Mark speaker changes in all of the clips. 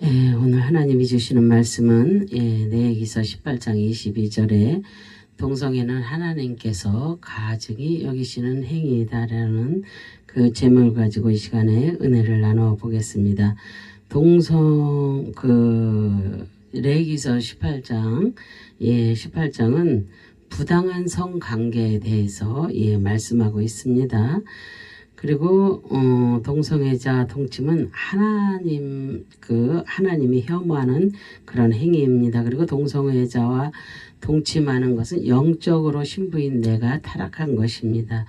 Speaker 1: 오늘 하나님이 주시는 말씀은 레위기서 18장 22절에 동성애는 하나님께서 가증히 여기시는 행위다라는 그 제목을 가지고 이 시간에 은혜를 나누어 보겠습니다. 레위기서 18장은 부당한 성관계에 대해서 말씀하고 있습니다. 그리고 동성애자 동침은 하나님이 혐오하는 그런 행위입니다. 그리고 동성애자와 동침하는 것은 영적으로 신부인 내가 타락한 것입니다.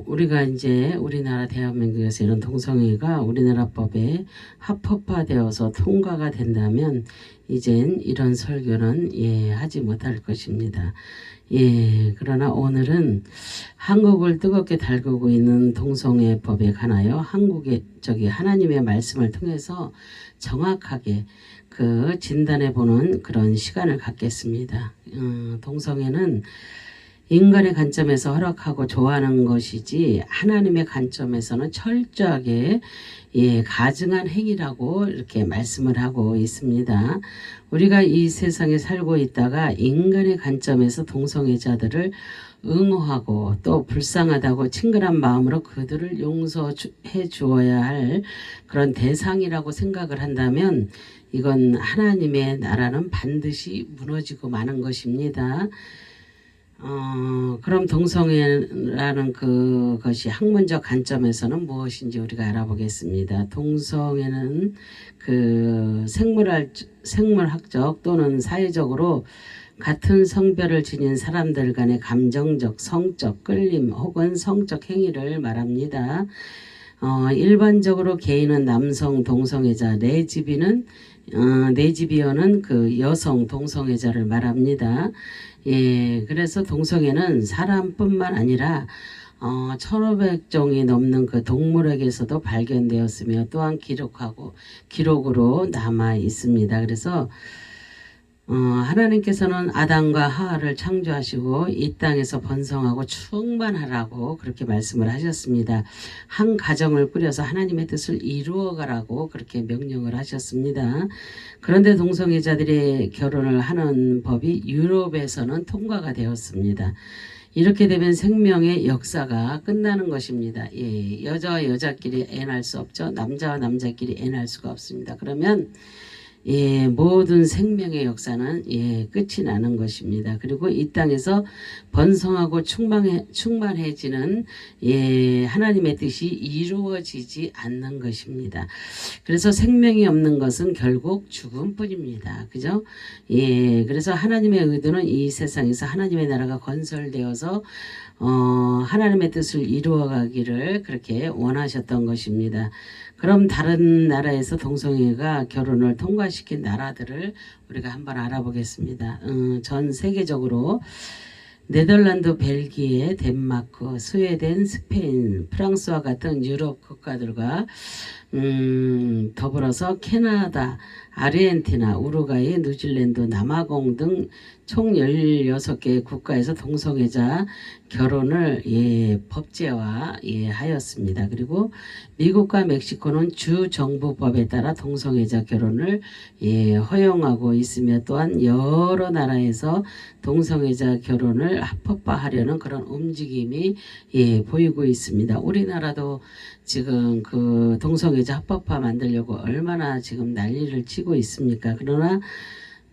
Speaker 1: 우리가 이제 우리나라 대한민국에서 이런 동성애가 우리나라 법에 합법화되어서 통과가 된다면 이젠 이런 설교는 하지 못할 것입니다. 그러나 오늘은 한국을 뜨겁게 달구고 있는 동성애 법에 관하여 하나님의 말씀을 통해서 정확하게 그 진단해 보는 그런 시간을 갖겠습니다. 동성애는 인간의 관점에서 허락하고 좋아하는 것이지 하나님의 관점에서는 철저하게 가증한 행위라고 이렇게 말씀을 하고 있습니다. 우리가 이 세상에 살고 있다가 인간의 관점에서 동성애자들을 응호하고 또 불쌍하다고 친근한 마음으로 그들을 용서해 주어야 할 그런 대상이라고 생각을 한다면 이건 하나님의 나라는 반드시 무너지고 마는 것입니다. 그럼 동성애라는 그것이 학문적 관점에서는 무엇인지 우리가 알아보겠습니다. 동성애는 그 생물학적 또는 사회적으로 같은 성별을 지닌 사람들 간의 감정적, 성적 끌림 혹은 성적 행위를 말합니다. 일반적으로 게이는 남성 동성애자, 레즈비언은 그 여성 동성애자를 말합니다. 그래서 동성애는 사람뿐만 아니라 1500종이 넘는 그 동물에게서도 발견되었으며 또한 기록으로 남아 있습니다. 그래서 하나님께서는 아담과 하와를 창조하시고 이 땅에서 번성하고 충만하라고 그렇게 말씀을 하셨습니다. 한 가정을 꾸려서 하나님의 뜻을 이루어가라고 그렇게 명령을 하셨습니다. 그런데 동성애자들이 결혼을 하는 법이 유럽에서는 통과가 되었습니다. 이렇게 되면 생명의 역사가 끝나는 것입니다. 여자와 여자끼리 애날 수 없죠. 남자와 남자끼리 애날 수가 없습니다. 그러면 모든 생명의 역사는 끝이 나는 것입니다. 그리고 이 땅에서 번성하고 충만해지는 하나님의 뜻이 이루어지지 않는 것입니다. 그래서 생명이 없는 것은 결국 죽음뿐입니다. 그죠? 그래서 하나님의 의도는 이 세상에서 하나님의 나라가 건설되어서 하나님의 뜻을 이루어가기를 그렇게 원하셨던 것입니다. 그럼 다른 나라에서 동성애가 결혼을 통과시킨 나라들을 우리가 한번 알아보겠습니다. 전 세계적으로 네덜란드, 벨기에, 덴마크, 스웨덴, 스페인, 프랑스와 같은 유럽 국가들과 더불어서 캐나다, 아르헨티나, 우루과이, 뉴질랜드, 남아공 등 총 16개의 국가에서 동성애자 결혼을 법제화 하였습니다. 그리고 미국과 멕시코는 주 정부법에 따라 동성애자 결혼을 허용하고 있으며 또한 여러 나라에서 동성애자 결혼을 합법화하려는 그런 움직임이 보이고 있습니다. 우리나라도 지금 그 동성애자 합법화 만들려고 얼마나 지금 난리를 치고 있습니까? 그러나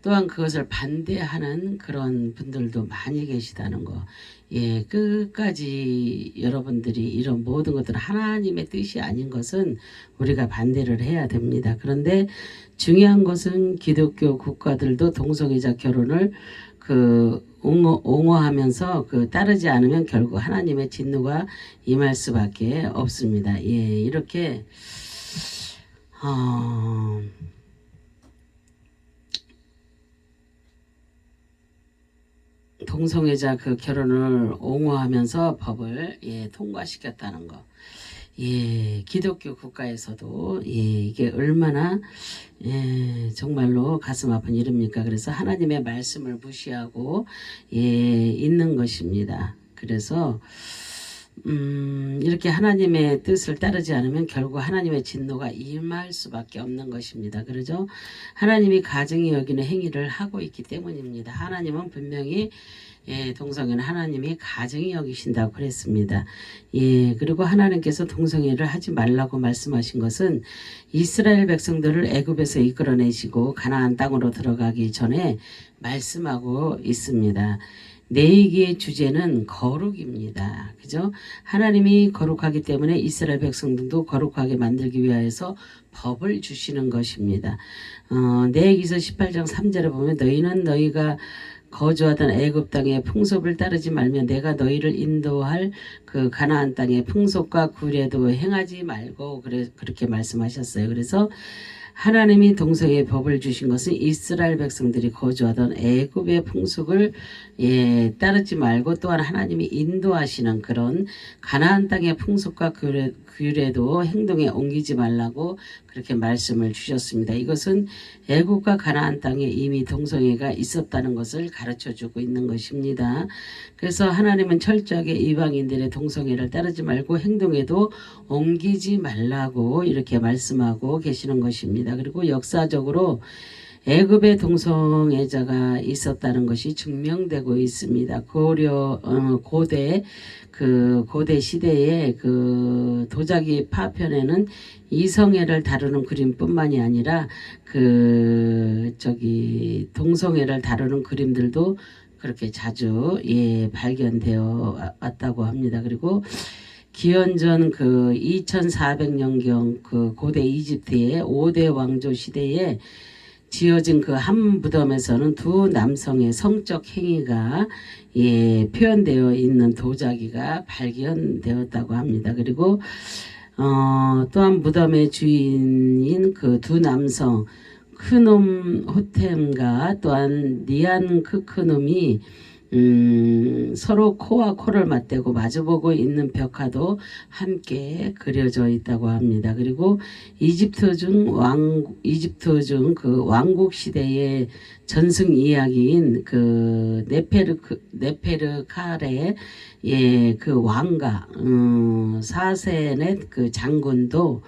Speaker 1: 또한 그것을 반대하는 그런 분들도 많이 계시다는 거. 끝까지 여러분들이 이런 모든 것들은 하나님의 뜻이 아닌 것은 우리가 반대를 해야 됩니다. 그런데 중요한 것은 기독교 국가들도 동성애자 결혼을 옹호하면서 따르지 않으면 결국 하나님의 진노가 임할 수밖에 없습니다. 이렇게 동성애자 그 결혼을 옹호하면서 법을 통과시켰다는 거. 기독교 국가에서도 이게 얼마나 정말로 가슴 아픈 일입니까? 그래서 하나님의 말씀을 무시하고 있는 것입니다. 그래서 이렇게 하나님의 뜻을 따르지 않으면 결국 하나님의 진노가 임할 수밖에 없는 것입니다. 그러죠? 하나님이 가증히 여기는 행위를 하고 있기 때문입니다. 하나님은 분명히 동성애는 하나님이 가증히 여기신다고 그랬습니다. 그리고 하나님께서 동성애를 하지 말라고 말씀하신 것은 이스라엘 백성들을 애굽에서 이끌어내시고 가나안 땅으로 들어가기 전에 말씀하고 있습니다. 내 얘기의 주제는 거룩입니다. 그죠? 하나님이 거룩하기 때문에 이스라엘 백성들도 거룩하게 만들기 위하여서 법을 주시는 것입니다. 레위기서 18장 3절에 보면 너희는 너희가 거주하던 애굽 땅의 풍속을 따르지 말며 내가 너희를 인도할 그 가나안 땅의 풍속과 규례도 행하지 말고 그렇게 말씀하셨어요. 그래서 하나님이 동성애의 법을 주신 것은 이스라엘 백성들이 거주하던 애굽의 풍속을 따르지 말고 또한 하나님이 인도하시는 그런 가나안 땅의 풍속과 규례도 행동에 옮기지 말라고 그렇게 말씀을 주셨습니다. 이것은 애굽과 가나안 땅에 이미 동성애가 있었다는 것을 가르쳐주고 있는 것입니다. 그래서 하나님은 철저하게 이방인들의 동성애를 따르지 말고 행동에도 옮기지 말라고 이렇게 말씀하고 계시는 것입니다. 그리고 역사적으로 애굽의 동성애자가 있었다는 것이 증명되고 있습니다. 고대 시대에 그 도자기 파편에는 이성애를 다루는 그림뿐만이 아니라 동성애를 다루는 그림들도 그렇게 자주 발견되어 왔다고 합니다. 그리고 기원전 2400년경 그 고대 이집트의 5대 왕조 시대에 지어진 그 한 무덤에서는 두 남성의 성적 행위가 표현되어 있는 도자기가 발견되었다고 합니다. 그리고 또한 무덤의 주인인 그 두 남성 크놈호템과 또한 니안크크놈이 서로 코와 코를 맞대고 마주보고 있는 벽화도 함께 그려져 있다고 합니다. 그리고 이집트 중 그 왕국 시대의 전승 이야기인 그 네페르카레의 그 왕가 사세넷 그 장군도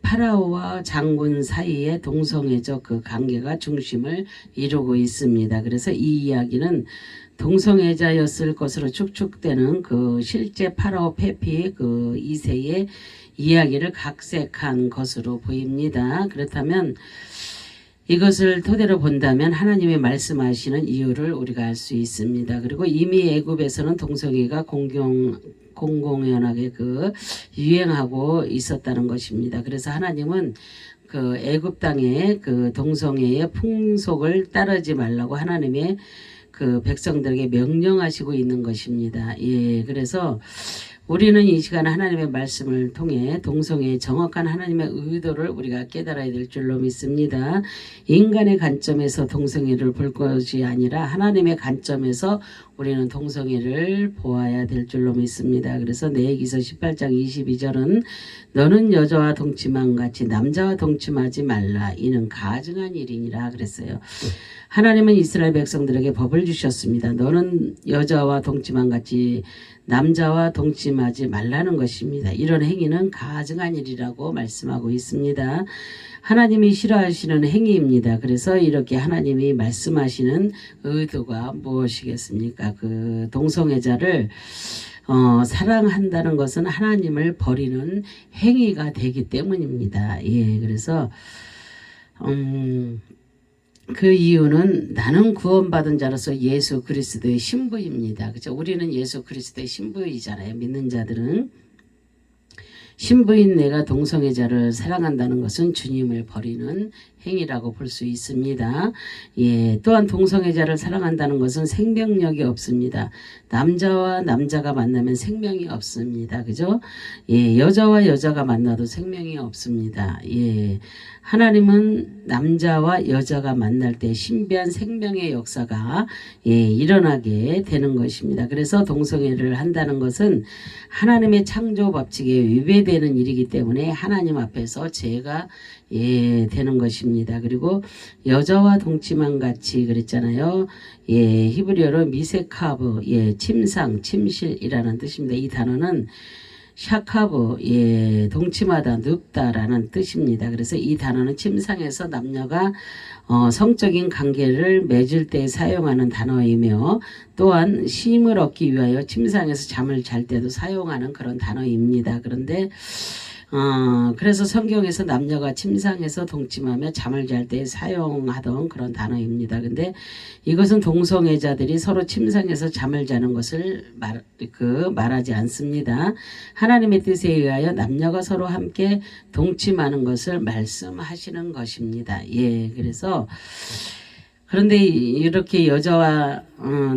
Speaker 1: 파라오와 장군 사이의 동성애적 그 관계가 중심을 이루고 있습니다. 그래서 이 이야기는 동성애자였을 것으로 추측되는 그 실제 파라오 페피 그 2세의 이야기를 각색한 것으로 보입니다. 그렇다면 이것을 토대로 본다면 하나님이 말씀하시는 이유를 우리가 알 수 있습니다. 그리고 이미 애굽에서는 동성애가 공공연하게 유행하고 있었다는 것입니다. 그래서 하나님은 그 애굽 땅의 그 동성애의 풍속을 따르지 말라고 하나님의 그 백성들에게 명령하시고 있는 것입니다. 그래서 우리는 이 시간 하나님의 말씀을 통해 동성애의 정확한 하나님의 의도를 우리가 깨달아야 될 줄로 믿습니다. 인간의 관점에서 동성애를 볼 것이 아니라 하나님의 관점에서 우리는 동성애를 보아야 될 줄로 믿습니다. 그래서 레위기서 18장 22절은 너는 여자와 동침한 같이 남자와 동침하지 말라 이는 가증한 일이니라 그랬어요. 하나님은 이스라엘 백성들에게 법을 주셨습니다. 너는 여자와 동침한 같이 남자와 동침하지 말라는 것입니다. 이런 행위는 가증한 일이라고 말씀하고 있습니다. 하나님이 싫어하시는 행위입니다. 그래서 이렇게 하나님이 말씀하시는 의도가 무엇이겠습니까? 그 동성애자를 사랑한다는 것은 하나님을 버리는 행위가 되기 때문입니다. 그래서 그 이유는 나는 구원받은 자로서 예수 그리스도의 신부입니다. 그죠? 우리는 예수 그리스도의 신부이잖아요. 믿는 자들은. 신부인 내가 동성애자를 사랑한다는 것은 주님을 버리는 행위라고 볼 수 있습니다. 또한 동성애자를 사랑한다는 것은 생명력이 없습니다. 남자와 남자가 만나면 생명이 없습니다. 그죠? 여자와 여자가 만나도 생명이 없습니다. 하나님은 남자와 여자가 만날 때 신비한 생명의 역사가 일어나게 되는 것입니다. 그래서 동성애를 한다는 것은 하나님의 창조 법칙에 위배되는 죄되는 일이기 때문에 하나님 앞에서 죄가 되는 것입니다. 그리고 여자와 동침한 같이 그랬잖아요. 히브리어로 미세카브, 침상, 침실이라는 뜻입니다. 이 단어는 샤카브, 동침하다, 눕다라는 뜻입니다. 그래서 이 단어는 침상에서 남녀가 성적인 관계를 맺을 때 사용하는 단어이며 또한 쉼을 얻기 위하여 침상에서 잠을 잘 때도 사용하는 그런 단어입니다. 그런데 그래서 성경에서 남녀가 침상에서 동침하며 잠을 잘 때 사용하던 그런 단어입니다. 근데 이것은 동성애자들이 서로 침상에서 잠을 자는 것을 말하지 않습니다. 하나님의 뜻에 의하여 남녀가 서로 함께 동침하는 것을 말씀하시는 것입니다. 그래서 그런데 이렇게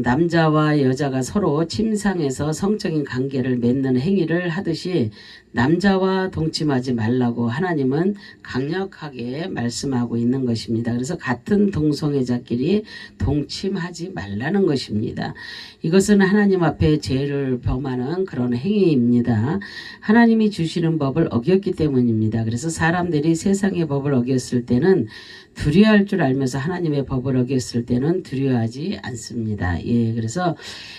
Speaker 1: 남자와 여자가 서로 침상에서 성적인 관계를 맺는 행위를 하듯이 남자와 동침하지 말라고 하나님은 강력하게 말씀하고 있는 것입니다. 그래서 같은 동성애자끼리 동침하지 말라는 것입니다. 이것은 하나님 앞에 죄를 범하는 그런 행위입니다. 하나님이 주시는 법을 어겼기 때문입니다. 그래서 사람들이 세상의 법을 어겼을 때는 두려워할 줄 알면서 하나님의 법을 어겼을 때는 두려워하지 않습니다. 그래서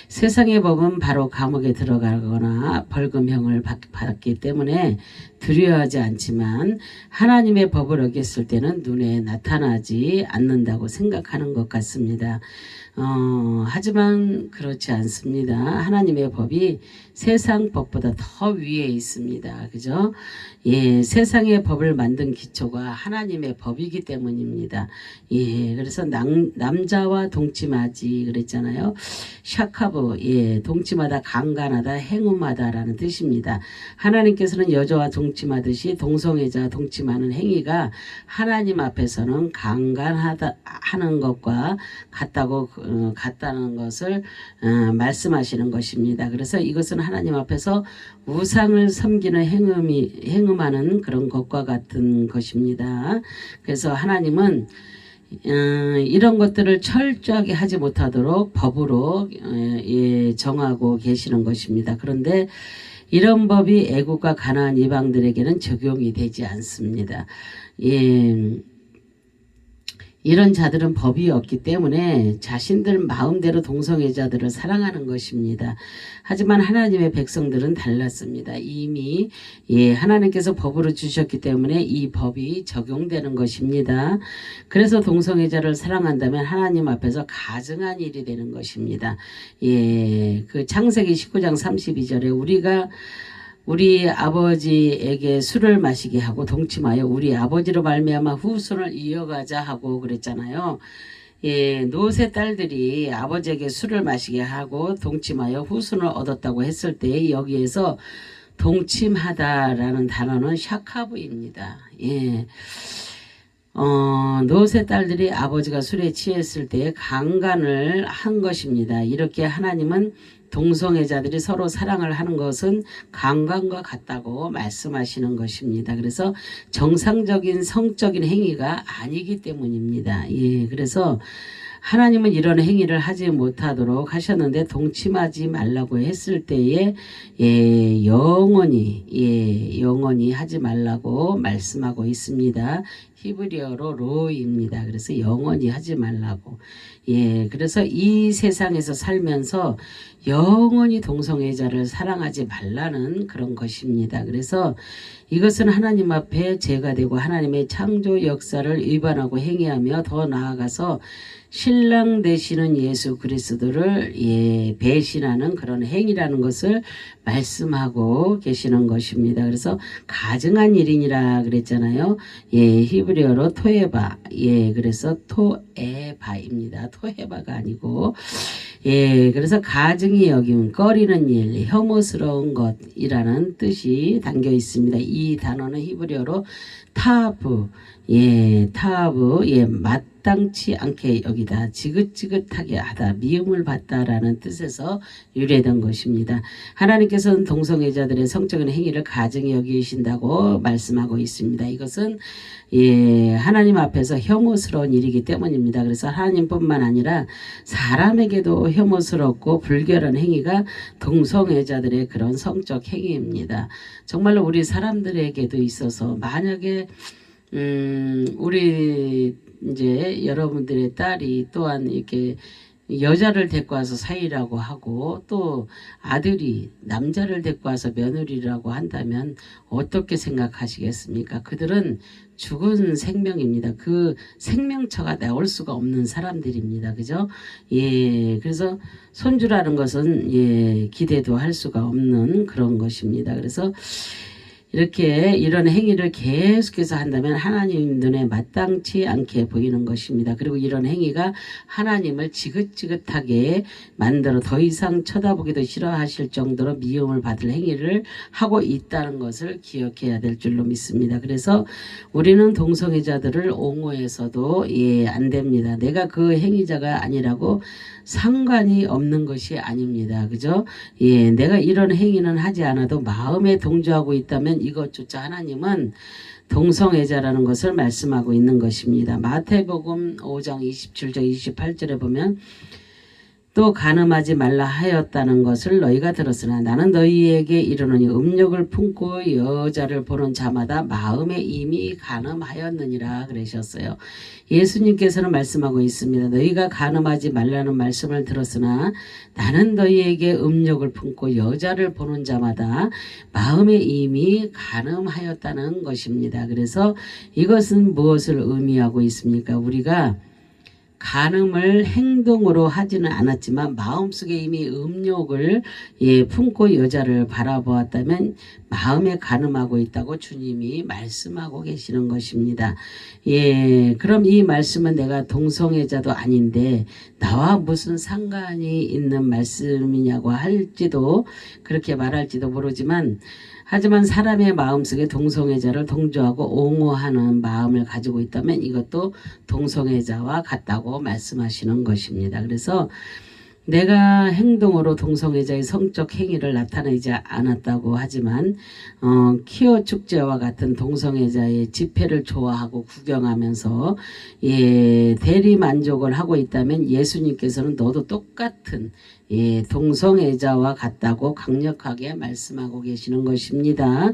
Speaker 1: 세상의 법은 바로 감옥에 들어가거나 벌금형을 받기 때문에 두려워하지 않지만 하나님의 법을 어겼을 때는 눈에 나타나지 않는다고 생각하는 것 같습니다. 하지만 그렇지 않습니다. 하나님의 법이 세상 법보다 더 위에 있습니다. 그죠? 세상의 법을 만든 기초가 하나님의 법이기 때문입니다. 그래서 남자와 동침하지 그랬잖아요. 샤카브, 동침하다, 강간하다, 행음하다라는 뜻입니다. 하나님께서는 여자와 동침하듯이 동성애자 동침하는 행위가 하나님 앞에서는 강간하는 것과 같다는 것을 말씀하시는 것입니다. 그래서 이것은 하나님 앞에서 우상을 섬기는 행음하는 그런 것과 같은 것입니다. 그래서 하나님은 이런 것들을 철저하게 하지 못하도록 법으로 정하고 계시는 것입니다. 그런데 이런 법이 애국과 가나안 이방들에게는 적용이 되지 않습니다. 이런 자들은 법이 없기 때문에 자신들 마음대로 동성애자들을 사랑하는 것입니다. 하지만 하나님의 백성들은 달랐습니다. 이미 하나님께서 법으로 주셨기 때문에 이 법이 적용되는 것입니다. 그래서 동성애자를 사랑한다면 하나님 앞에서 가증한 일이 되는 것입니다. 그 창세기 19장 32절에 우리 아버지에게 술을 마시게 하고 동침하여 우리 아버지로 말미암아 후손을 이어가자 하고 그랬잖아요. 노세 딸들이 아버지에게 술을 마시게 하고 동침하여 후손을 얻었다고 했을 때 여기에서 동침하다라는 단어는 샤카브입니다. 노세 딸들이 아버지가 술에 취했을 때 강간을 한 것입니다. 이렇게 하나님은 동성애자들이 서로 사랑을 하는 것은 강간과 같다고 말씀하시는 것입니다. 그래서 정상적인 성적인 행위가 아니기 때문입니다. 그래서 하나님은 이런 행위를 하지 못하도록 하셨는데 동침하지 말라고 했을 때에 영원히 하지 말라고 말씀하고 있습니다. 히브리어로 로입니다. 그래서 영원히 하지 말라고. 그래서 이 세상에서 살면서 영원히 동성애자를 사랑하지 말라는 그런 것입니다. 그래서 이것은 하나님 앞에 죄가 되고 하나님의 창조 역사를 위반하고 행위하며 더 나아가서 신랑 되시는 예수 그리스도를 배신하는 그런 행위라는 것을 말씀하고 계시는 것입니다. 그래서 가증한 일이니라 그랬잖아요. 히브리어로 토에바. 그래서 토에바입니다. 토에바가 아니고 그래서 가증히 여김, 꺼리는 일, 혐오스러운 것이라는 뜻이 담겨 있습니다. 이 단어는 히브리어로 타브, 타브, 맞다 마땅치 않게 여기다, 지긋지긋하게 하다, 미움을 받다라는 뜻에서 유래된 것입니다. 하나님께서는 동성애자들의 성적인 행위를 가증히 여기신다고 말씀하고 있습니다. 이것은 하나님 앞에서 혐오스러운 일이기 때문입니다. 그래서 하나님뿐만 아니라 사람에게도 혐오스럽고 불결한 행위가 동성애자들의 그런 성적 행위입니다. 정말로 우리 사람들에게도 있어서 만약에 우리 이제 여러분들의 딸이 또한 이렇게 여자를 데리고 와서 사위라고 하고 또 아들이 남자를 데리고 와서 며느리라고 한다면 어떻게 생각하시겠습니까? 그들은 죽은 생명입니다. 그 생명처가 나올 수가 없는 사람들입니다. 그죠? 그래서 손주라는 것은 기대도 할 수가 없는 그런 것입니다. 그래서 이렇게 이런 행위를 계속해서 한다면 하나님 눈에 마땅치 않게 보이는 것입니다. 그리고 이런 행위가 하나님을 지긋지긋하게 만들어 더 이상 쳐다보기도 싫어하실 정도로 미움을 받을 행위를 하고 있다는 것을 기억해야 될 줄로 믿습니다. 그래서 우리는 동성애자들을 옹호해서도 안 됩니다. 내가 그 행위자가 아니라고 상관이 없는 것이 아닙니다. 그죠? 내가 이런 행위는 하지 않아도 마음에 동조하고 있다면 이것조차 하나님은 동성애자라는 것을 말씀하고 있는 것입니다. 마태복음 5장 27절 28절에 보면 또 간음하지 말라 하였다는 것을 너희가 들었으나 나는 너희에게 이르노니 음욕을 품고 여자를 보는 자마다 마음에 이미 간음하였느니라 그러셨어요. 예수님께서는 말씀하고 있습니다. 너희가 간음하지 말라는 말씀을 들었으나 나는 너희에게 음욕을 품고 여자를 보는 자마다 마음에 이미 간음하였다는 것입니다. 그래서 이것은 무엇을 의미하고 있습니까? 우리가 간음을 행동으로 하지는 않았지만 마음속에 이미 음욕을 품고 여자를 바라보았다면 마음에 간음하고 있다고 주님이 말씀하고 계시는 것입니다. 그럼 이 말씀은 내가 동성애자도 아닌데 나와 무슨 상관이 있는 말씀이냐고 할지도 그렇게 말할지도 모르지만 하지만 사람의 마음속에 동성애자를 동조하고 옹호하는 마음을 가지고 있다면 이것도 동성애자와 같다고 말씀하시는 것입니다. 그래서 내가 행동으로 동성애자의 성적 행위를 나타내지 않았다고 하지만 키오 축제와 같은 동성애자의 집회를 좋아하고 구경하면서 대리 만족을 하고 있다면 예수님께서는 너도 똑같은 동성애자와 같다고 강력하게 말씀하고 계시는 것입니다.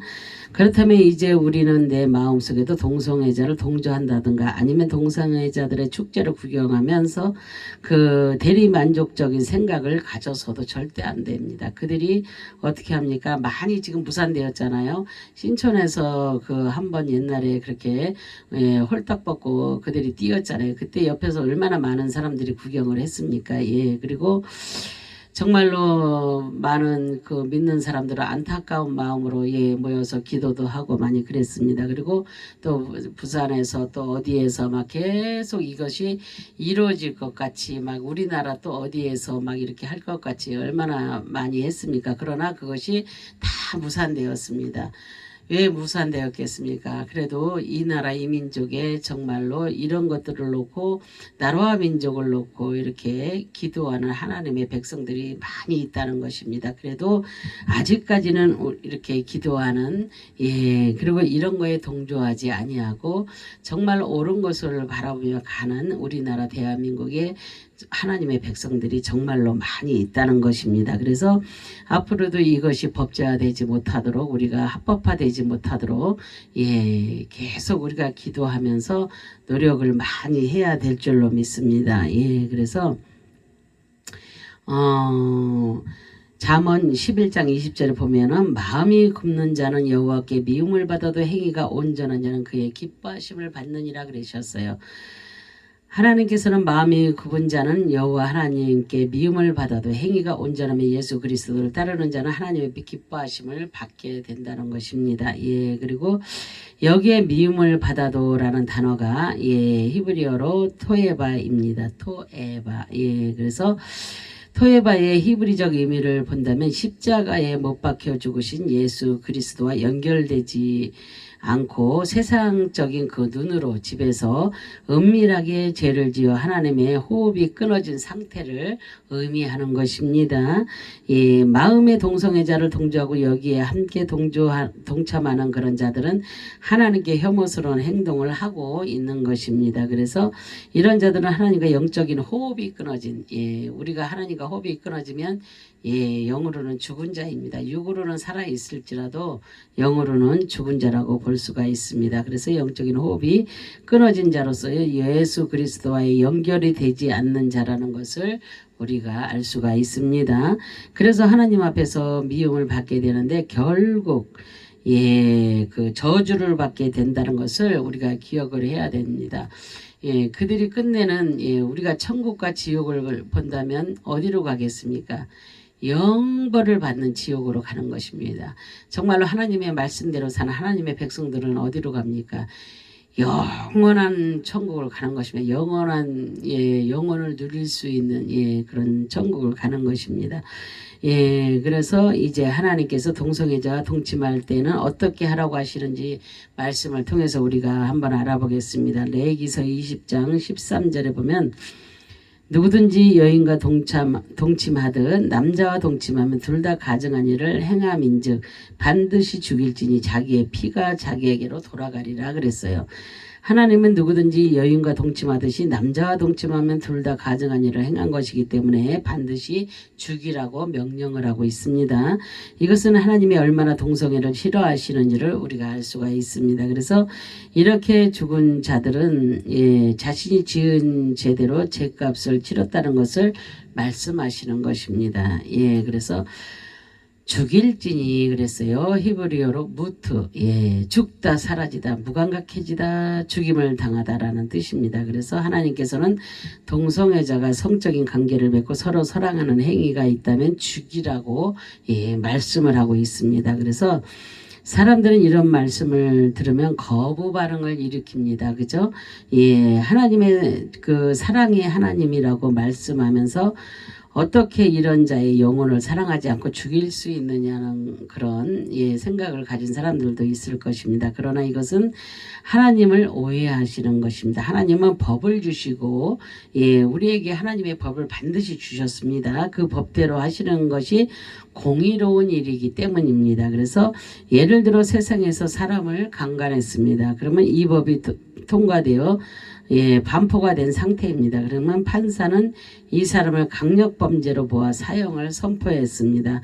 Speaker 1: 그렇다면 이제 우리는 내 마음속에도 동성애자를 동조한다든가 아니면 동성애자들의 축제를 구경하면서 그 대리만족적인 생각을 가져서도 절대 안 됩니다. 그들이 어떻게 합니까? 많이 지금 무산되었잖아요. 신촌에서 그 한번 옛날에 그렇게 홀딱 벗고 그들이 뛰었잖아요. 그때 옆에서 얼마나 많은 사람들이 구경을 했습니까? 그리고 정말로 많은 그 믿는 사람들은 안타까운 마음으로 모여서 기도도 하고 많이 그랬습니다. 그리고 또 부산에서 또 어디에서 막 계속 이것이 이루어질 것 같이 막 우리나라 또 어디에서 막 이렇게 할 것 같이 얼마나 많이 했습니까? 그러나 그것이 다 무산되었습니다. 왜 무산되었겠습니까? 그래도 이 나라 이 민족에 정말로 이런 것들을 놓고 나라와 민족을 놓고 이렇게 기도하는 하나님의 백성들이 많이 있다는 것입니다. 그래도 아직까지는 이렇게 기도하는 그리고 이런 거에 동조하지 아니하고 정말 옳은 것을 바라보며 가는 우리나라 대한민국의 하나님의 백성들이 정말로 많이 있다는 것입니다. 그래서 앞으로도 이것이 법제화되지 못하도록 우리가 합법화되지 못하도록 계속 우리가 기도하면서 노력을 많이 해야 될 줄로 믿습니다. 그래서 잠언 11장 20절에 보면은 마음이 굽는 자는 여호와께 미움을 받아도 행위가 온전한 자는 그의 기뻐하심을 받느니라 그러셨어요. 하나님께서는 마음이 굽은 자는 여호와 하나님께 미움을 받아도 행위가 온전하면 예수 그리스도를 따르는 자는 하나님의 기뻐하심을 받게 된다는 것입니다. 그리고 여기에 미움을 받아도라는 단어가 히브리어로 토에바입니다. 토에바. 그래서 토에바의 히브리적 의미를 본다면 십자가에 못 박혀 죽으신 예수 그리스도와 연결되지 않고 세상적인 그 눈으로 집에서 은밀하게 죄를 지어 하나님의 호흡이 끊어진 상태를 의미하는 것입니다. 이 마음의 동성애자를 동조하고 여기에 함께 동참하는 그런 자들은 하나님께 혐오스러운 행동을 하고 있는 것입니다. 그래서 이런 자들은 하나님과 영적인 호흡이 끊어진, 우리가 하나님과 호흡이 끊어지면 영으로는 죽은 자입니다. 육으로는 살아 있을지라도 영으로는 죽은 자라고 볼 수가 있습니다. 그래서 영적인 호흡이 끊어진 자로서 예수 그리스도와의 연결이 되지 않는 자라는 것을 우리가 알 수가 있습니다. 그래서 하나님 앞에서 미움을 받게 되는데 결국 그 저주를 받게 된다는 것을 우리가 기억을 해야 됩니다. 그들이 끝내는 우리가 천국과 지옥을 본다면 어디로 가겠습니까? 영벌을 받는 지옥으로 가는 것입니다. 정말로 하나님의 말씀대로 사는 하나님의 백성들은 어디로 갑니까? 영원한 천국을 가는 것입니다. 영원한 영혼을 누릴 수 있는 그런 천국을 가는 것입니다. 그래서 이제 하나님께서 동성애자와 동침할 때는 어떻게 하라고 하시는지 말씀을 통해서 우리가 한번 알아보겠습니다. 레위기서 20장 13절에 보면 누구든지 여인과 동침하듯 남자와 동침하면 둘 다 가증한 일을 행함인즉 반드시 죽일지니 자기의 피가 자기에게로 돌아가리라 그랬어요. 하나님은 누구든지 여인과 동침하듯이 남자와 동침하면 둘 다 가증한 일을 행한 것이기 때문에 반드시 죽이라고 명령을 하고 있습니다. 이것은 하나님이 얼마나 동성애를 싫어하시는지를 우리가 알 수가 있습니다. 그래서 이렇게 죽은 자들은 자신이 지은 죄대로 죄값을 치렀다는 것을 말씀하시는 것입니다. 그래서 죽일지니 그랬어요. 히브리어로 무트, 죽다 사라지다 무감각해지다 죽임을 당하다라는 뜻입니다. 그래서 하나님께서는 동성애자가 성적인 관계를 맺고 서로 사랑하는 행위가 있다면 죽이라고 말씀을 하고 있습니다. 그래서 사람들은 이런 말씀을 들으면 거부 반응을 일으킵니다. 그죠? 하나님의 그 사랑의 하나님이라고 말씀하면서 어떻게 이런 자의 영혼을 사랑하지 않고 죽일 수 있느냐는 그런 생각을 가진 사람들도 있을 것입니다. 그러나 이것은 하나님을 오해하시는 것입니다. 하나님은 법을 주시고 우리에게 하나님의 법을 반드시 주셨습니다. 그 법대로 하시는 것이 공의로운 일이기 때문입니다. 그래서 예를 들어 세상에서 사람을 강간했습니다. 그러면 이 법이 통과되어 반포가 된 상태입니다. 그러면 판사는 이 사람을 강력범죄로 보아 사형을 선포했습니다.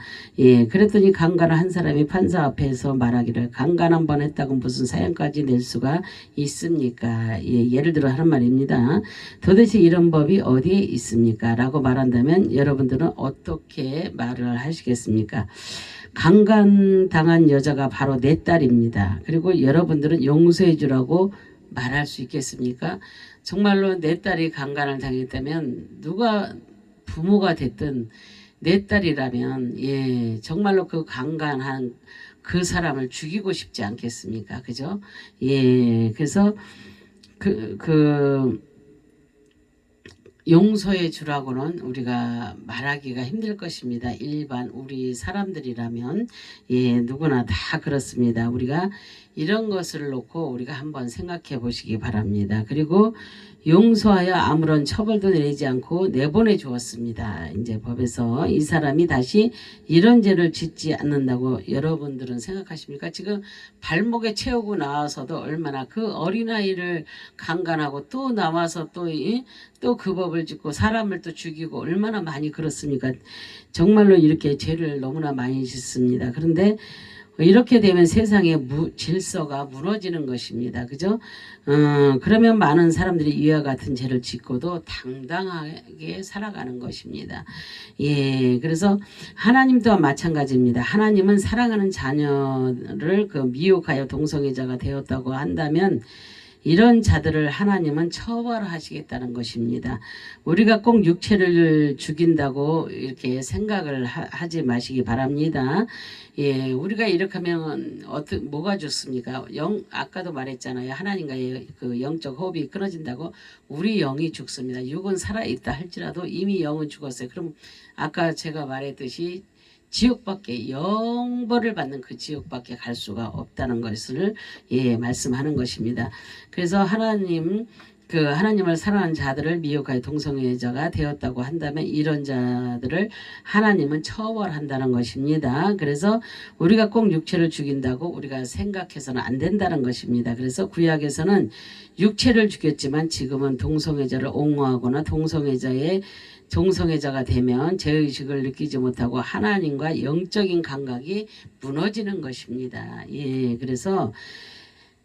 Speaker 1: 그랬더니 강간을 한 사람이 판사 앞에서 말하기를 강간 한 번 했다고 무슨 사형까지 낼 수가 있습니까? 예를 들어 하는 말입니다. 도대체 이런 법이 어디에 있습니까? 라고 말한다면 여러분들은 어떻게 말을 하시겠습니까? 강간당한 여자가 바로 내 딸입니다. 그리고 여러분들은 용서해 주라고 말할 수 있겠습니까? 정말로 내 딸이 강간을 당했다면 누가 부모가 됐든 내 딸이라면 정말로 그 강간한 그 사람을 죽이고 싶지 않겠습니까? 그죠? 그래서 용서해 주라고는 우리가 말하기가 힘들 것입니다. 일반 우리 사람들이라면 누구나 다 그렇습니다. 우리가 이런 것을 놓고 우리가 한번 생각해 보시기 바랍니다. 그리고 용서하여 아무런 처벌도 내리지 않고 내보내 주었습니다. 이제 법에서 이 사람이 다시 이런 죄를 짓지 않는다고 여러분들은 생각하십니까? 지금 발목에 채우고 나와서도 얼마나 그 어린아이를 강간하고 또 나와서 또 그 법을 짓고 사람을 또 죽이고 얼마나 많이 그렇습니까? 정말로 이렇게 죄를 너무나 많이 짓습니다. 그런데 이렇게 되면 세상의 질서가 무너지는 것입니다. 그죠? 그러면 많은 사람들이 이와 같은 죄를 짓고도 당당하게 살아가는 것입니다. 그래서 하나님도 마찬가지입니다. 하나님은 사랑하는 자녀를 미혹하여 동성애자가 되었다고 한다면 이런 자들을 하나님은 처벌하시겠다는 것입니다. 우리가 꼭 육체를 죽인다고 이렇게 생각을 하지 마시기 바랍니다. 우리가 이렇게 하면 뭐가 좋습니까? 아까도 말했잖아요. 하나님과의 그 영적 호흡이 끊어진다고 우리 영이 죽습니다. 육은 살아있다 할지라도 이미 영은 죽었어요. 그럼 아까 제가 말했듯이 지옥밖에 영벌을 받는 그 지옥밖에 갈 수가 없다는 것을 말씀하는 것입니다. 그래서 하나님을 사랑하는 자들을 미혹하여 동성애자가 되었다고 한다면 이런 자들을 하나님은 처벌한다는 것입니다. 그래서 우리가 꼭 육체를 죽인다고 우리가 생각해서는 안 된다는 것입니다. 그래서 구약에서는 육체를 죽였지만 지금은 동성애자를 옹호하거나 동성애자가 되면 죄의식을 느끼지 못하고 하나님과 영적인 감각이 무너지는 것입니다. 그래서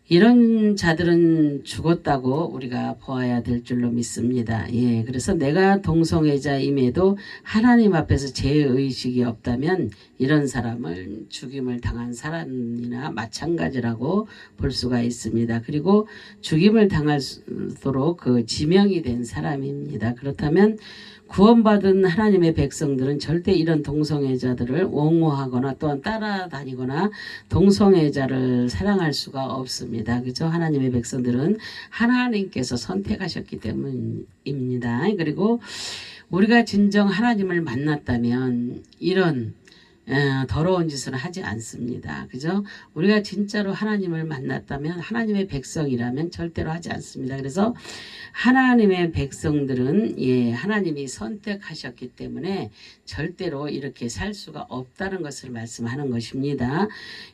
Speaker 1: 이런 자들은 죽었다고 우리가 보아야 될 줄로 믿습니다. 그래서 내가 동성애자임에도 하나님 앞에서 죄의식이 없다면 이런 사람을 죽임을 당한 사람이나 마찬가지라고 볼 수가 있습니다. 그리고 죽임을 당할수록 그 지명이 된 사람입니다. 그렇다면 구원받은 하나님의 백성들은 절대 이런 동성애자들을 옹호하거나 또한 따라다니거나 동성애자를 사랑할 수가 없습니다. 그죠? 하나님의 백성들은 하나님께서 선택하셨기 때문입니다. 그리고 우리가 진정 하나님을 만났다면 이런 더러운 짓을 하지 않습니다. 그죠? 우리가 진짜로 하나님을 만났다면 하나님의 백성이라면 절대로 하지 않습니다. 그래서 하나님의 백성들은 하나님이 선택하셨기 때문에 절대로 이렇게 살 수가 없다는 것을 말씀하는 것입니다.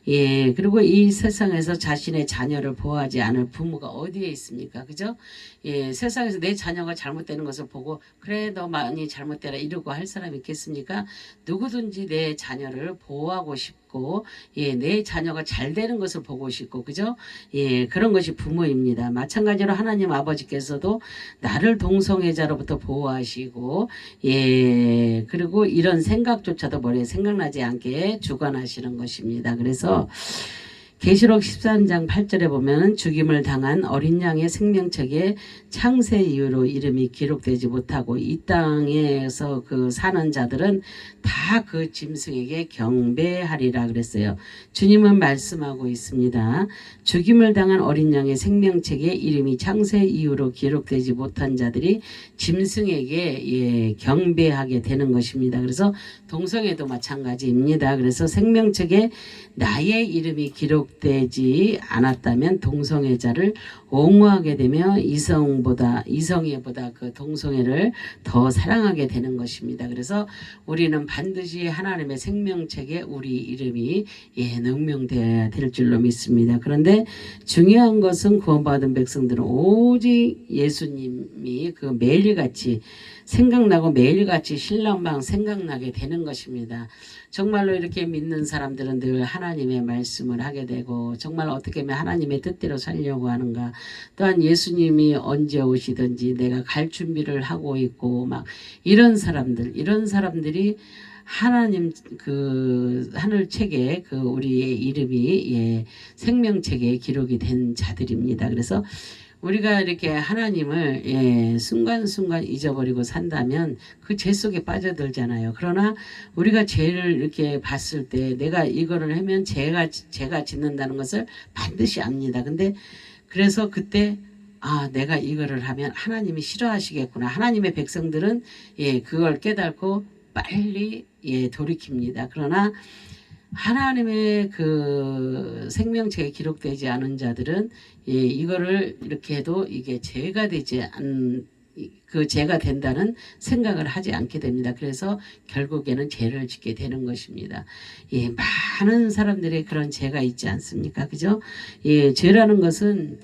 Speaker 1: 그리고 이 세상에서 자신의 자녀를 보호하지 않을 부모가 어디에 있습니까? 그죠? 세상에서 내 자녀가 잘못되는 것을 보고 그래 너 많이 잘못되라 이러고 할 사람이 있겠습니까? 누구든지 내 자녀를 보호하고 싶고 내 자녀가 잘 되는 것을 보고 싶고 그죠? 그런 것이 부모입니다. 마찬가지로 하나님 아버지께서도 나를 동성애자로부터 보호하시고 그리고 이런 생각조차도 머리에 생각나지 않게 주관하시는 것입니다. 그래서 계시록 13장 8절에 보면 죽임을 당한 어린 양의 생명책에 창세 이후로 이름이 기록되지 못하고 이 땅에서 그 사는 자들은 다 그 짐승에게 경배하리라 그랬어요. 주님은 말씀하고 있습니다. 죽임을 당한 어린 양의 생명책에 이름이 창세 이후로 기록되지 못한 자들이 짐승에게 경배하게 되는 것입니다. 그래서 동성애도 마찬가지입니다. 그래서 생명책에 나의 이름이 기록되지 않았다면 동성애자를 옹호하게 되며 이성애보다 그 동성애를 더 사랑하게 되는 것입니다. 그래서 우리는 반드시 하나님의 생명책에 우리 이름이 능명되어야 될 줄로 믿습니다. 그런데 중요한 것은 구원받은 백성들은 오직 예수님이 그 매일같이 생각나고 매일같이 신랑방 생각나게 되는 것입니다. 정말로 이렇게 믿는 사람들은 늘 하나님의 말씀을 하게 되고 정말 어떻게 하면 하나님의 뜻대로 살려고 하는가. 또한 예수님이 언제 오시든지 내가 갈 준비를 하고 있고 막 이런 사람들이 하나님 그 하늘 책에 그 우리의 이름이 생명책에 기록이 된 자들입니다. 그래서 우리가 이렇게 하나님을 순간순간 잊어버리고 산다면 그 죄 속에 빠져들잖아요. 그러나 우리가 죄를 이렇게 봤을 때 내가 이거를 하면 죄가 짓는다는 것을 반드시 압니다. 근데 그래서 그때 내가 이거를 하면 하나님이 싫어하시겠구나. 하나님의 백성들은 그걸 깨닫고 빨리 돌이킵니다. 그러나 하나님의 그 생명책에 기록되지 않은 자들은 이거를 이렇게 해도 이게 죄가 되지 그 죄가 된다는 생각을 하지 않게 됩니다. 그래서 결국에는 죄를 짓게 되는 것입니다. 많은 사람들이 그런 죄가 있지 않습니까? 그죠? 죄라는 것은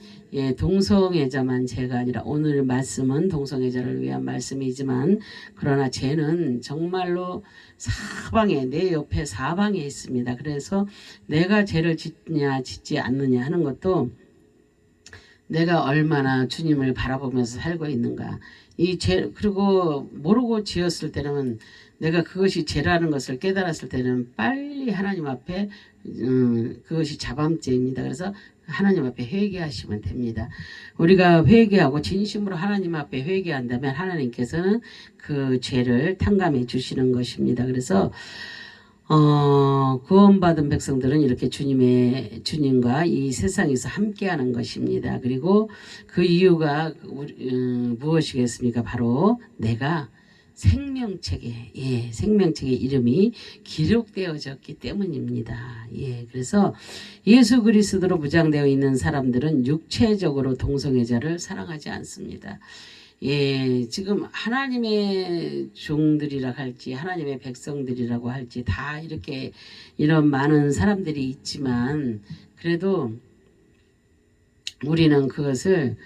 Speaker 1: 동성애자만 죄가 아니라 오늘 말씀은 동성애자를 위한 말씀이지만 그러나 죄는 정말로 사방에 내 옆에 사방에 있습니다. 그래서 내가 죄를 짓냐 짓지 않느냐 하는 것도 내가 얼마나 주님을 바라보면서 살고 있는가. 그리고 모르고 지었을 때는 내가 그것이 죄라는 것을 깨달았을 때는 빨리 하나님 앞에 그것이 자범죄입니다. 그래서 하나님 앞에 회개하시면 됩니다. 우리가 회개하고 진심으로 하나님 앞에 회개한다면 하나님께서는 그 죄를 탕감해 주시는 것입니다. 그래서 구원받은 백성들은 이렇게 주님과 이 세상에서 함께하는 것입니다. 그리고 그 이유가 무엇이겠습니까? 바로 내가 생명책에 생명책의 이름이 기록되어졌기 때문입니다. 그래서 예수 그리스도로 무장되어 있는 사람들은 육체적으로 동성애자를 사랑하지 않습니다. 지금 하나님의 종들이라 할지 하나님의 백성들이라고 할지 다 이렇게 이런 많은 사람들이 있지만 그래도 우리는 그것을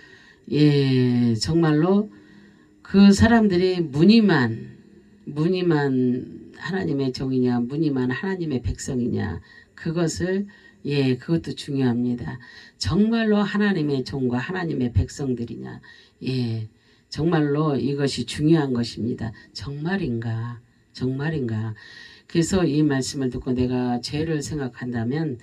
Speaker 1: 정말로 그 사람들이 무늬만 하나님의 종이냐 무늬만 하나님의 백성이냐 그것을 그것도 중요합니다. 정말로 하나님의 종과 하나님의 백성들이냐 정말로 이것이 중요한 것입니다. 정말인가? 그래서 이 말씀을 듣고 내가 죄를 생각한다면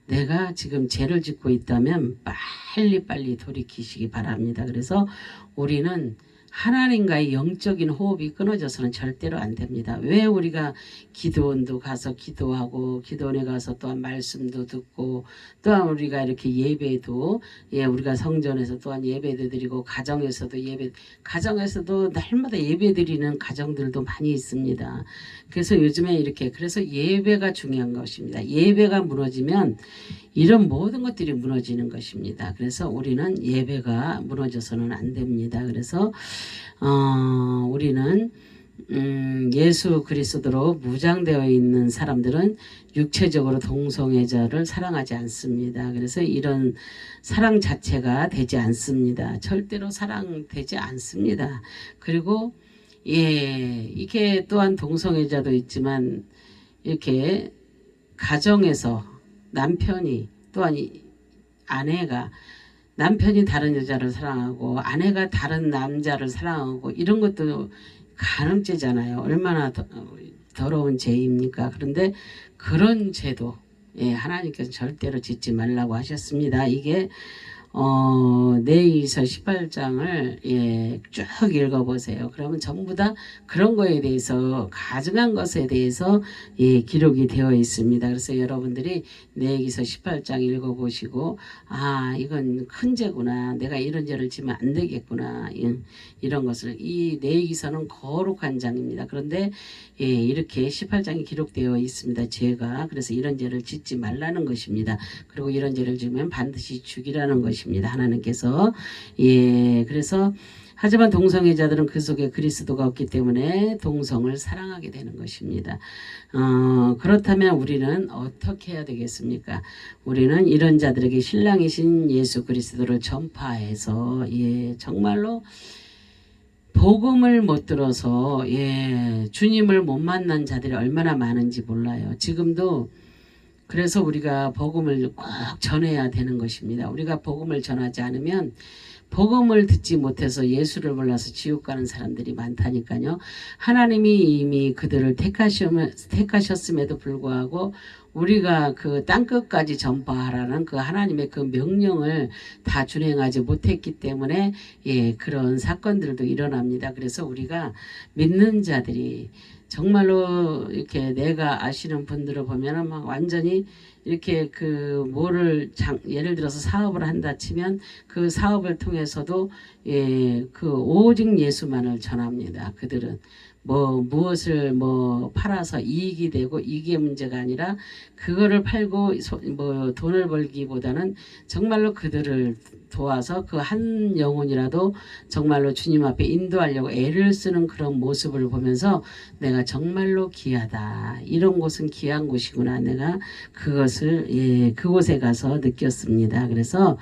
Speaker 1: 내가 지금 죄를 짓고 있다면 빨리 돌이키시기 바랍니다. 그래서 우리는 하나님과의 영적인 호흡이 끊어져서는 절대로 안 됩니다. 왜 우리가 기도원도 가서 기도하고 기도원에 가서 또한 말씀도 듣고 또한 우리가 이렇게 예배도 우리가 성전에서 또한 예배도 드리고 가정에서도 날마다 예배 드리는 가정들도 많이 있습니다. 그래서 요즘에 그래서 예배가 중요한 것입니다. 예배가 무너지면 이런 모든 것들이 무너지는 것입니다. 그래서 우리는 예배가 무너져서는 안 됩니다. 그래서 우리는 예수 그리스도로 무장되어 있는 사람들은 육체적으로 동성애자를 사랑하지 않습니다. 그래서 이런 사랑 자체가 되지 않습니다. 절대로 사랑되지 않습니다. 그리고 이게 또한 동성애자도 있지만 이렇게 가정에서 남편이 또한 아내가 남편이 다른 여자를 사랑하고 아내가 다른 남자를 사랑하고 이런 것도 간음죄잖아요. 얼마나 더러운 죄입니까? 그런데 그런 죄도 하나님께서 절대로 짓지 말라고 하셨습니다. 이게 레위기서 18장을 쭉 읽어보세요. 그러면 전부 다 그런 거에 대해서 가증한 것에 대해서 기록이 되어 있습니다. 그래서 여러분들이 레위기서 18장 읽어보시고 이건 큰 죄구나. 내가 이런 죄를 지면 안 되겠구나. 이런 것을 이 레위기서는 거룩한 장입니다. 그런데 이렇게 18장이 기록되어 있습니다. 죄가. 그래서 이런 죄를 짓지 말라는 것입니다. 그리고 이런 죄를 지으면 반드시 죽이라는 것입니다. 하나님께서 그래서 하지만 동성애자들은 그 속에 그리스도가 없기 때문에 동성을 사랑하게 되는 것입니다. 그렇다면 우리는 어떻게 해야 되겠습니까? 우리는 이런 자들에게 신랑이신 예수 그리스도를 전파해서 정말로 복음을 못 들어서 주님을 못 만난 자들이 얼마나 많은지 몰라요. 지금도 그래서 우리가 복음을 꼭 전해야 되는 것입니다. 우리가 복음을 전하지 않으면 복음을 듣지 못해서 예수를 몰라서 지옥 가는 사람들이 많다니까요. 하나님이 이미 그들을 택하셨음에도 불구하고 우리가 그 땅끝까지 전파하라는 그 하나님의 그 명령을 다 준행하지 못했기 때문에 그런 사건들도 일어납니다. 그래서 우리가 믿는 자들이 정말로 이렇게 내가 아시는 분들을 보면은 막 완전히 이렇게 예를 들어서 사업을 한다 치면 그 사업을 통해서도 그 오직 예수만을 전합니다. 그들은 무엇을 팔아서 이익이 되고 이게 문제가 아니라 그거를 팔고 돈을 벌기보다는 정말로 그들을 도와서 그 한 영혼이라도 정말로 주님 앞에 인도하려고 애를 쓰는 그런 모습을 보면서 내가 정말로 귀하다. 이런 곳은 귀한 곳이구나. 내가 그것을 그곳에 가서 느꼈습니다. 그래서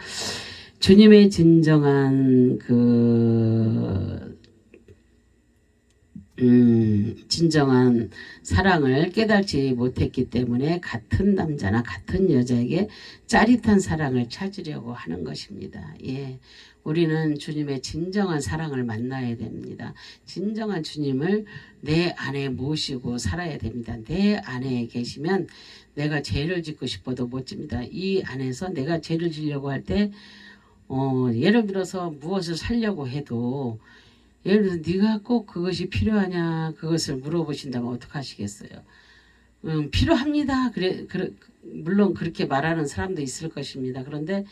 Speaker 1: 주님의 진정한 진정한 사랑을 깨닫지 못했기 때문에 같은 남자나 같은 여자에게 짜릿한 사랑을 찾으려고 하는 것입니다. 우리는 주님의 진정한 사랑을 만나야 됩니다. 진정한 주님을 내 안에 모시고 살아야 됩니다. 내 안에 계시면 내가 죄를 짓고 싶어도 못 집니다. 이 안에서 내가 죄를 지려고 할 때 예를 들어서 무엇을 살려고 해도 예를 들어서 네가 꼭 그것이 필요하냐 그것을 물어보신다면 어떡하시겠어요? 필요합니다. 물론 그렇게 말하는 사람도 있을 것입니다. 그런데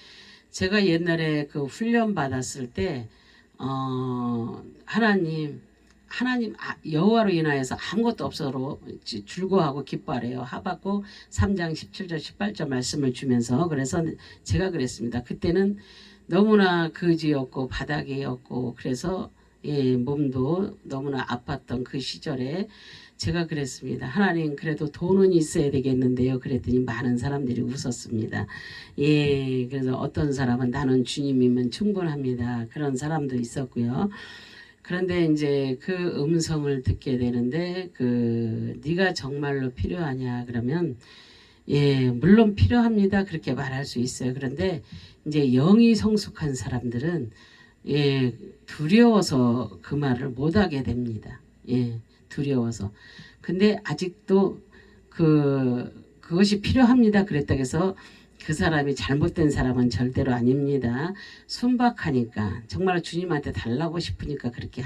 Speaker 1: 제가 옛날에 그 훈련 받았을 때 하나님 하나님 여호와로 인하여서 아무것도 없어로 즐거워하고 기뻐하래요. 하박국 3장 17절 18절 말씀을 주면서. 그래서 제가 그랬습니다. 그때는 너무나 거지였고 바닥이었고 그래서 몸도 너무나 아팠던 그 시절에 제가 그랬습니다. 하나님 그래도 돈은 있어야 되겠는데요. 그랬더니 많은 사람들이 웃었습니다. 그래서 어떤 사람은 나는 주님이면 충분합니다. 그런 사람도 있었고요. 그런데 이제 그 음성을 듣게 되는데 네가 정말로 필요하냐 그러면 물론 필요합니다. 그렇게 말할 수 있어요. 그런데 이제 영이 성숙한 사람들은 두려워서 그 말을 못하게 됩니다. 두려워서. 근데 아직도 그것이 필요합니다. 그랬다고 해서 그 사람이 잘못된 사람은 절대로 아닙니다. 순박하니까 정말 주님한테 달라고 싶으니까 그렇게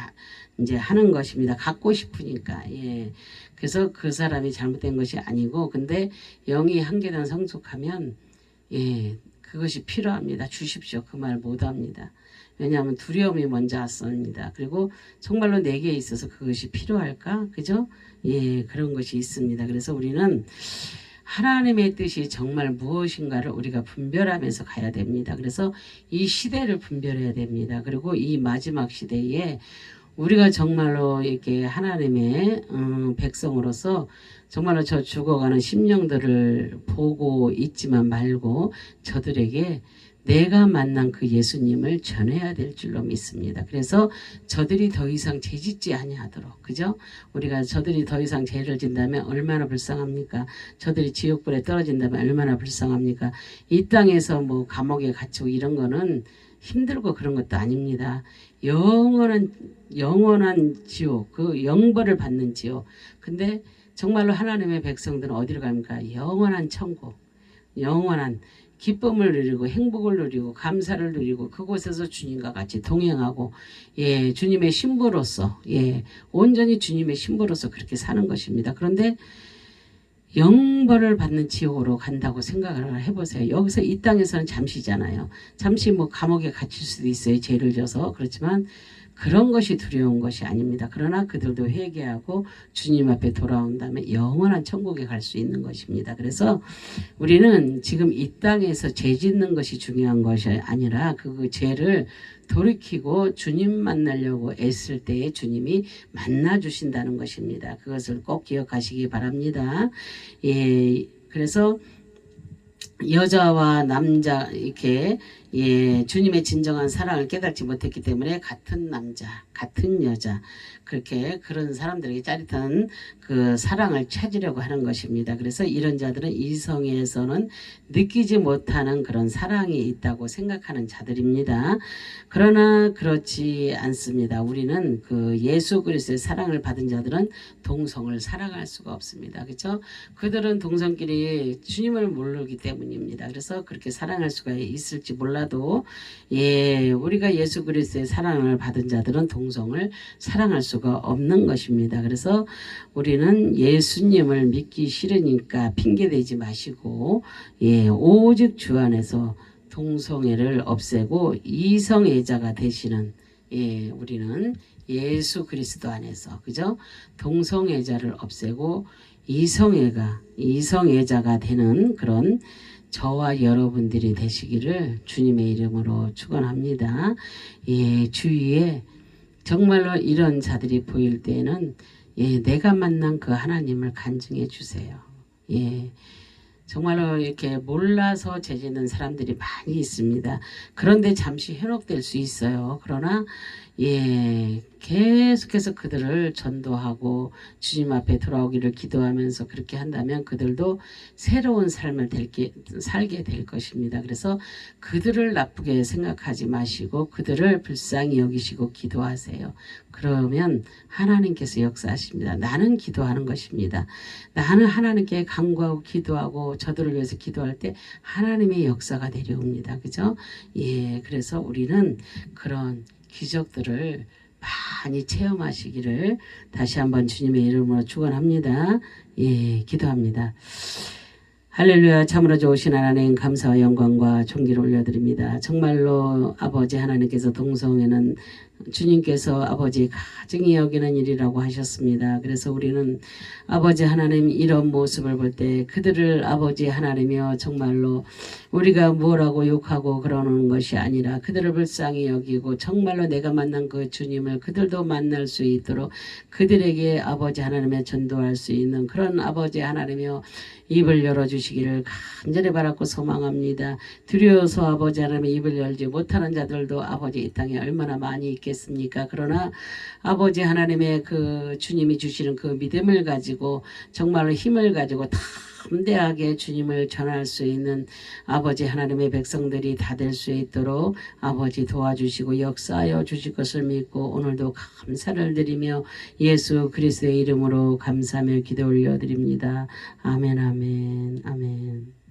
Speaker 1: 이제 하는 것입니다. 갖고 싶으니까. 그래서 그 사람이 잘못된 것이 아니고 근데 영이 한 계단 성숙하면 그것이 필요합니다. 주십시오. 그 말 못합니다. 왜냐하면 두려움이 먼저 왔습니다. 그리고 정말로 내게 있어서 그것이 필요할까? 그죠? 그런 것이 있습니다. 그래서 우리는 하나님의 뜻이 정말 무엇인가를 우리가 분별하면서 가야 됩니다. 그래서 이 시대를 분별해야 됩니다. 그리고 이 마지막 시대에 우리가 정말로 이렇게 하나님의 백성으로서 정말로 저 죽어가는 심령들을 보고 있지만 말고 저들에게 내가 만난 그 예수님을 전해야 될 줄로 믿습니다. 그래서 저들이 더 이상 죄짓지 아니하도록, 그죠? 우리가 저들이 더 이상 죄를 진다면 얼마나 불쌍합니까? 저들이 지옥불에 떨어진다면 얼마나 불쌍합니까? 이 땅에서 뭐 감옥에 갇히고 이런 거는 힘들고 그런 것도 아닙니다. 영원한 지옥, 그 영벌을 받는 지옥. 근데 정말로 하나님의 백성들은 어디로 갑니까? 영원한 천국, 영원한 기쁨을 누리고 행복을 누리고 감사를 누리고 그곳에서 주님과 같이 동행하고 주님의 신부로서 온전히 주님의 신부로서 그렇게 사는 것입니다. 그런데 영벌을 받는 지옥으로 간다고 생각을 해보세요. 여기서 이 땅에서는 잠시잖아요. 잠시 뭐 감옥에 갇힐 수도 있어요. 죄를 져서. 그렇지만 그런 것이 두려운 것이 아닙니다. 그러나 그들도 회개하고 주님 앞에 돌아온다면 영원한 천국에 갈 수 있는 것입니다. 그래서 우리는 지금 이 땅에서 죄 짓는 것이 중요한 것이 아니라 그 죄를 돌이키고 주님 만나려고 애쓸 때에 주님이 만나 주신다는 것입니다. 그것을 꼭 기억하시기 바랍니다. 그래서 여자와 남자 이렇게 주님의 진정한 사랑을 깨닫지 못했기 때문에 같은 남자, 같은 여자 그런 사람들에게 짜릿한 그 사랑을 찾으려고 하는 것입니다. 그래서 이런 자들은 이성에서는 느끼지 못하는 그런 사랑이 있다고 생각하는 자들입니다. 그러나 그렇지 않습니다. 우리는 그 예수 그리스도의 사랑을 받은 자들은 동성을 사랑할 수가 없습니다. 그렇죠? 그들은 동성끼리 주님을 모르기 때문입니다. 그래서 그렇게 사랑할 수가 있을지 몰라도 우리가 예수 그리스도의 사랑을 받은 자들은 동성을 사랑할 수가 없는 것입니다. 그래서 우리는 예수님을 믿기 싫으니까 핑계대지 마시고 오직 주 안에서 동성애를 없애고 이성애자가 되시는 우리는 예수 그리스도 안에서 그죠? 동성애자를 없애고 이성애자가 되는 그런 저와 여러분들이 되시기를 주님의 이름으로 축원합니다. 주위에 정말로 이런 자들이 보일 때는 내가 만난 그 하나님을 간증해 주세요. 정말로 이렇게 몰라서 죄 짓는 사람들이 많이 있습니다. 그런데 잠시 현혹될 수 있어요. 그러나 계속해서 그들을 전도하고 주님 앞에 돌아오기를 기도하면서 그렇게 한다면 그들도 새로운 삶을 살게 될 것입니다. 그래서 그들을 나쁘게 생각하지 마시고 그들을 불쌍히 여기시고 기도하세요. 그러면 하나님께서 역사하십니다. 나는 기도하는 것입니다. 나는 하나님께 간구하고 기도하고 저들을 위해서 기도할 때 하나님의 역사가 내려옵니다. 그죠? 그래서 우리는 그런 기적들을 많이 체험하시기를 다시 한번 주님의 이름으로 축원합니다. 기도합니다. 할렐루야. 참으로 좋으신 하나님 감사와 영광과 존귀를 올려드립니다. 정말로 아버지 하나님께서 동성애는 주님께서 아버지 가증히 여기는 일이라고 하셨습니다. 그래서 우리는 아버지 하나님 이런 모습을 볼 때 그들을 아버지 하나님이여 정말로 우리가 뭐라고 욕하고 그러는 것이 아니라 그들을 불쌍히 여기고 정말로 내가 만난 그 주님을 그들도 만날 수 있도록 그들에게 아버지 하나님의 전도할 수 있는 그런 아버지 하나님이여 입을 열어주시기를 간절히 바라고 소망합니다. 두려워서 아버지 하나님의 입을 열지 못하는 자들도 아버지 이 땅에 얼마나 많이 있겠습니까? 그러나 아버지 하나님의 그 주님이 주시는 그 믿음을 가지고 정말로 힘을 가지고 담대하게 주님을 전할 수 있는 아버지 하나님의 백성들이 다 될 수 있도록 아버지 도와주시고 역사하여 주실 것을 믿고 오늘도 감사를 드리며 예수 그리스도의 이름으로 감사하며 기도 올려드립니다. 아멘 아멘 아멘.